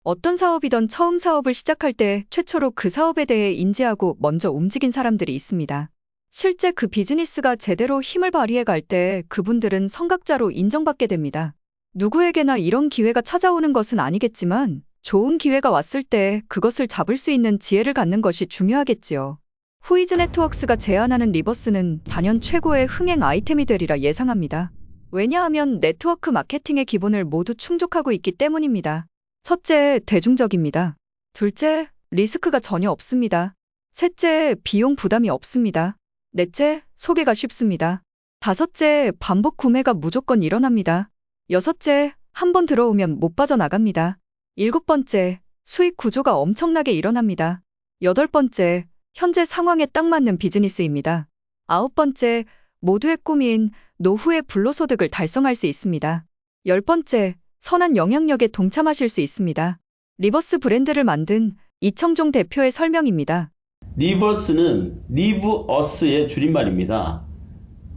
어떤 사업이든 처음 사업을 시작할 때 최초로 그 사업에 대해 인지하고 먼저 움직인 사람들이 있습니다. 실제 그 비즈니스가 제대로 힘을 발휘해 갈 때 그분들은 성각자로 인정받게 됩니다. 누구에게나 이런 기회가 찾아오는 것은 아니겠지만 좋은 기회가 왔을 때 그것을 잡을 수 있는 지혜를 갖는 것이 중요하겠지요. 후이즈 네트워크스가 제안하는 리버스는 단연 최고의 흥행 아이템이 되리라 예상합니다. 왜냐하면 네트워크 마케팅의 기본을 모두 충족하고 있기 때문입니다. 첫째, 대중적입니다. 둘째, 리스크가 전혀 없습니다. 셋째, 비용 부담이 없습니다. 넷째, 소개가 쉽습니다. 다섯째, 반복 구매가 무조건 일어납니다. 여섯째, 한번 들어오면 못 빠져나갑니다. 일곱 번째, 수익 구조가 엄청나게 일어납니다. 여덟 번째, 현재 상황에 딱 맞는 비즈니스입니다. 아홉 번째, 모두의 꿈인 노후의 불로소득을 달성할 수 있습니다. 열 번째, 선한 영향력에 동참하실 수 있습니다. 리버스 브랜드를 만든 이청종 대표의 설명입니다. 리버스는 리브 어스의 줄임말입니다.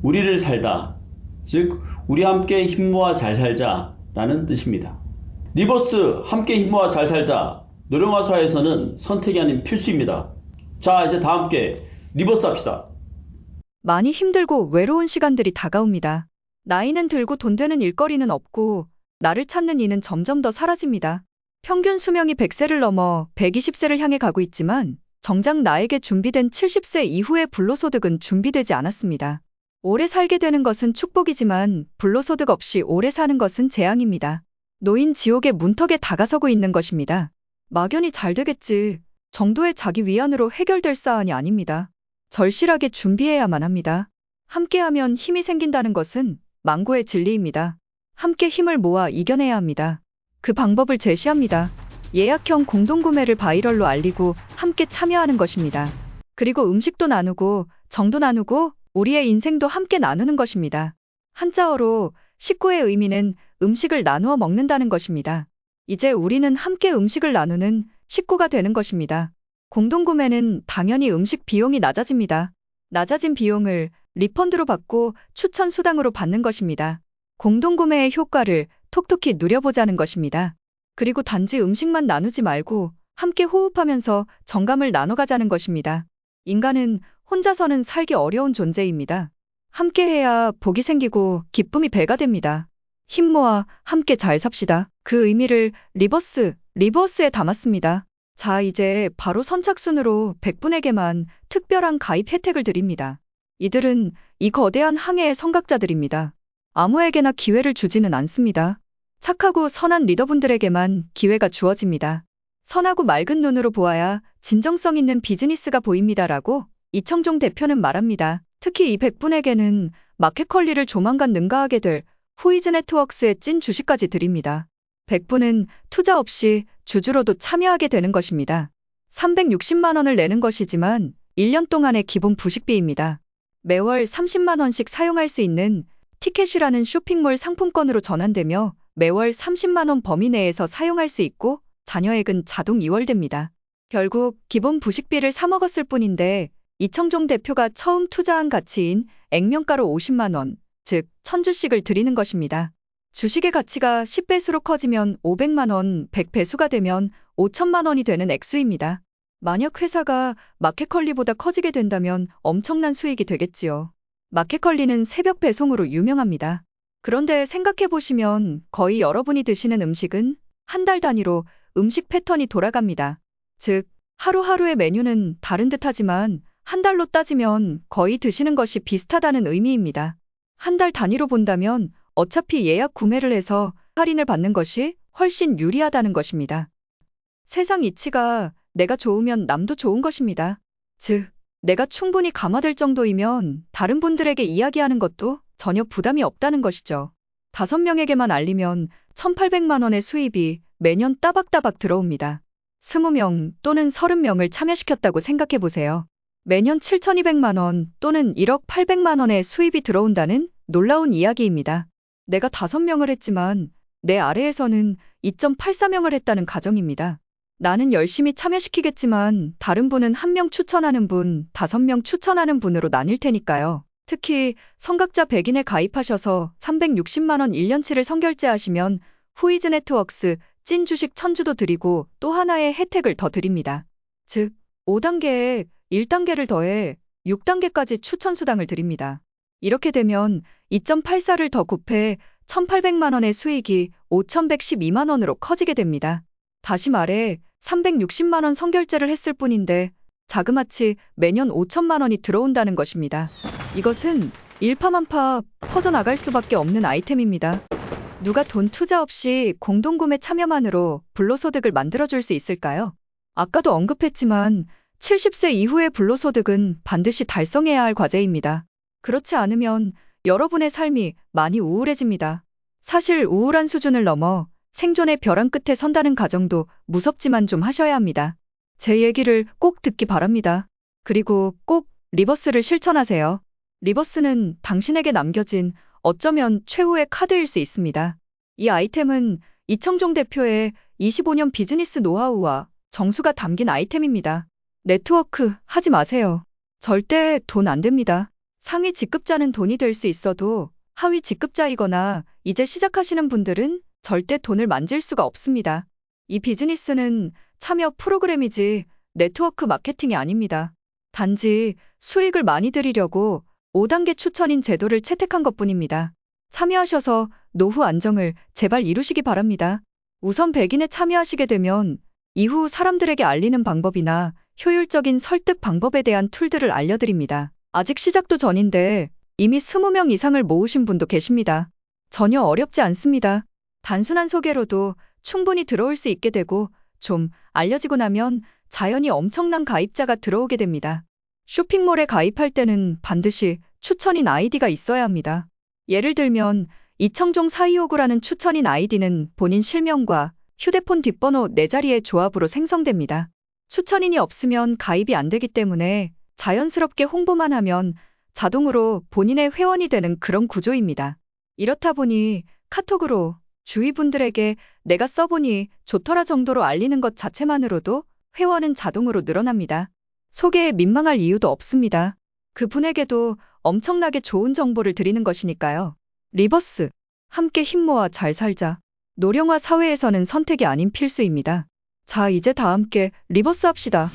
우리를 살다, 즉 우리 함께 힘 모아 잘 살자 라는 뜻입니다. 리버스 함께 힘 모아 잘 살자 노령화사에서는 선택이 아닌 필수입니다. 자, 이제 다 함께 리버스 합시다. 많이 힘들고 외로운 시간들이 다가옵니다. 나이는 들고 돈 되는 일거리는 없고 나를 찾는 이는 점점 더 사라집니다. 평균 수명이 100세를 넘어 120세를 향해 가고 있지만 정작 나에게 준비된 70세 이후의 불로소득은 준비되지 않았습니다. 오래 살게 되는 것은 축복이지만 불로소득 없이 오래 사는 것은 재앙입니다. 노인 지옥의 문턱에 다가서고 있는 것입니다. 막연히 잘 되겠지 정도의 자기 위안으로 해결될 사안이 아닙니다. 절실하게 준비해야만 합니다. 함께하면 힘이 생긴다는 것은 망고의 진리입니다. 함께 힘을 모아 이겨내야 합니다. 그 방법을 제시합니다. 예약형 공동구매를 바이럴로 알리고 함께 참여하는 것입니다. 그리고 음식도 나누고 정도 나누고 우리의 인생도 함께 나누는 것입니다. 한자어로 식구의 의미는 음식을 나누어 먹는다는 것입니다. 이제 우리는 함께 음식을 나누는 식구가 되는 것입니다. 공동구매는 당연히 음식 비용이 낮아집니다. 낮아진 비용을 리펀드로 받고 추천 수당으로 받는 것입니다. 공동구매의 효과를 톡톡히 누려보자는 것입니다. 그리고 단지 음식만 나누지 말고 함께 호흡하면서 정감을 나눠가자는 것입니다. 인간은 혼자서는 살기 어려운 존재입니다. 함께해야 복이 생기고 기쁨이 배가 됩니다. 힘 모아 함께 잘 삽시다. 그 의미를 리버스에 담았습니다. 자, 이제 바로 선착순으로 100분에게만 특별한 가입 혜택을 드립니다. 이들은 이 거대한 항해의 선각자들입니다. 아무에게나 기회를 주지는 않습니다. 착하고 선한 리더분들에게만 기회가 주어집니다. 선하고 맑은 눈으로 보아야 진정성 있는 비즈니스가 보입니다라고 이청종 대표는 말합니다. 특히 이 100분에게는 마켓컬리를 조만간 능가하게 될 후이즈 네트워크스의 찐 주식까지 드립니다. 100분은 투자 없이 주주로도 참여하게 되는 것입니다. 360만 원을 내는 것이지만 1년 동안의 기본 부식비입니다. 매월 30만 원씩 사용할 수 있는 티켓이라는 쇼핑몰 상품권으로 전환되며 매월 30만 원 범위 내에서 사용할 수 있고 잔여액은 자동 이월됩니다. 결국 기본 부식비를 사먹었을 뿐인데 이청종 대표가 처음 투자한 가치인 액면가로 50만 원, 즉 1000주씩을 드리는 것입니다. 주식의 가치가 10배수로 커지면 500만 원, 100배수가 되면 5천만 원이 되는 액수입니다. 만약 회사가 마켓컬리보다 커지게 된다면 엄청난 수익이 되겠지요. 마켓컬리는 새벽 배송으로 유명합니다. 그런데 생각해보시면 거의 여러분이 드시는 음식은 한 달 단위로 음식 패턴이 돌아갑니다. 즉, 하루하루의 메뉴는 다른 듯하지만 한 달로 따지면 거의 드시는 것이 비슷하다는 의미입니다. 한 달 단위로 본다면 어차피 예약 구매를 해서 할인을 받는 것이 훨씬 유리하다는 것입니다. 세상 이치가 내가 좋으면 남도 좋은 것입니다. 즉, 내가 충분히 감화될 정도이면 다른 분들에게 이야기하는 것도 전혀 부담이 없다는 것이죠. 5명에게만 알리면 1,800만 원의 수입이 매년 따박따박 들어옵니다. 20명 또는 30명을 참여시켰다고 생각해 보세요. 매년 7,200만 원 또는 1억 800만 원의 수입이 들어온다는 놀라운 이야기입니다. 내가 5명을 했지만 내 아래에서는 2.84명을 했다는 가정입니다. 나는 열심히 참여시키겠지만 다른 분은 1명 추천하는 분, 5명 추천하는 분으로 나뉠 테니까요. 특히 선각자 100인에 가입하셔서 360만 원 1년치를 선결제하시면 후이즈 네트워크스 찐 주식 1000주도 드리고 또 하나의 혜택을 더 드립니다. 즉, 5단계에 1단계를 더해 6단계까지 추천 수당을 드립니다. 이렇게 되면 2.84를 더 곱해 1,800만 원의 수익이 5,112만 원으로 커지게 됩니다. 다시 말해 360만 원 선결제를 했을 뿐인데 자그마치 매년 5천만 원이 들어온다는 것입니다. 이것은 일파만파 퍼져나갈 수밖에 없는 아이템입니다. 누가 돈 투자 없이 공동구매 참여만으로 불로소득을 만들어줄 수 있을까요? 아까도 언급했지만 70세 이후의 불로소득은 반드시 달성해야 할 과제입니다. 그렇지 않으면 여러분의 삶이 많이 우울해집니다. 사실 우울한 수준을 넘어 생존의 벼랑 끝에 선다는 가정도 무섭지만 좀 하셔야 합니다. 제 얘기를 꼭 듣기 바랍니다. 그리고 꼭 리버스를 실천하세요. 리버스는 당신에게 남겨진 어쩌면 최후의 카드일 수 있습니다. 이 아이템은 이청종 대표의 25년 비즈니스 노하우와 정수가 담긴 아이템입니다. 네트워크 하지 마세요. 절대 돈 안 됩니다. 상위 직급자는 돈이 될 수 있어도 하위 직급자이거나 이제 시작하시는 분들은 절대 돈을 만질 수가 없습니다. 이 비즈니스는 참여 프로그램이지 네트워크 마케팅이 아닙니다. 단지 수익을 많이 드리려고 5단계 추천인 제도를 채택한 것뿐입니다. 참여하셔서 노후 안정을 제발 이루시기 바랍니다. 우선 100인에 참여하시게 되면 이후 사람들에게 알리는 방법이나 효율적인 설득 방법에 대한 툴들을 알려드립니다. 아직 시작도 전인데 이미 20명 이상을 모으신 분도 계십니다. 전혀 어렵지 않습니다. 단순한 소개로도 충분히 들어올 수 있게 되고 좀 알려지고 나면 자연히 엄청난 가입자가 들어오게 됩니다. 쇼핑몰에 가입할 때는 반드시 추천인 아이디가 있어야 합니다. 예를 들면 이청종 4259라는 추천인 아이디는 본인 실명과 휴대폰 뒷번호 4자리의 조합으로 생성됩니다. 추천인이 없으면 가입이 안 되기 때문에 자연스럽게 홍보만 하면 자동으로 본인의 회원이 되는 그런 구조입니다. 이렇다 보니 카톡으로 주위 분들에게 내가 써보니 좋더라 정도로 알리는 것 자체만으로도 회원은 자동으로 늘어납니다. 소개에 민망할 이유도 없습니다. 그분에게도 엄청나게 좋은 정보를 드리는 것이니까요. 리버스, 함께 힘 모아 잘 살자. 노령화 사회에서는 선택이 아닌 필수입니다. 자, 이제 다 함께 리버스 합시다.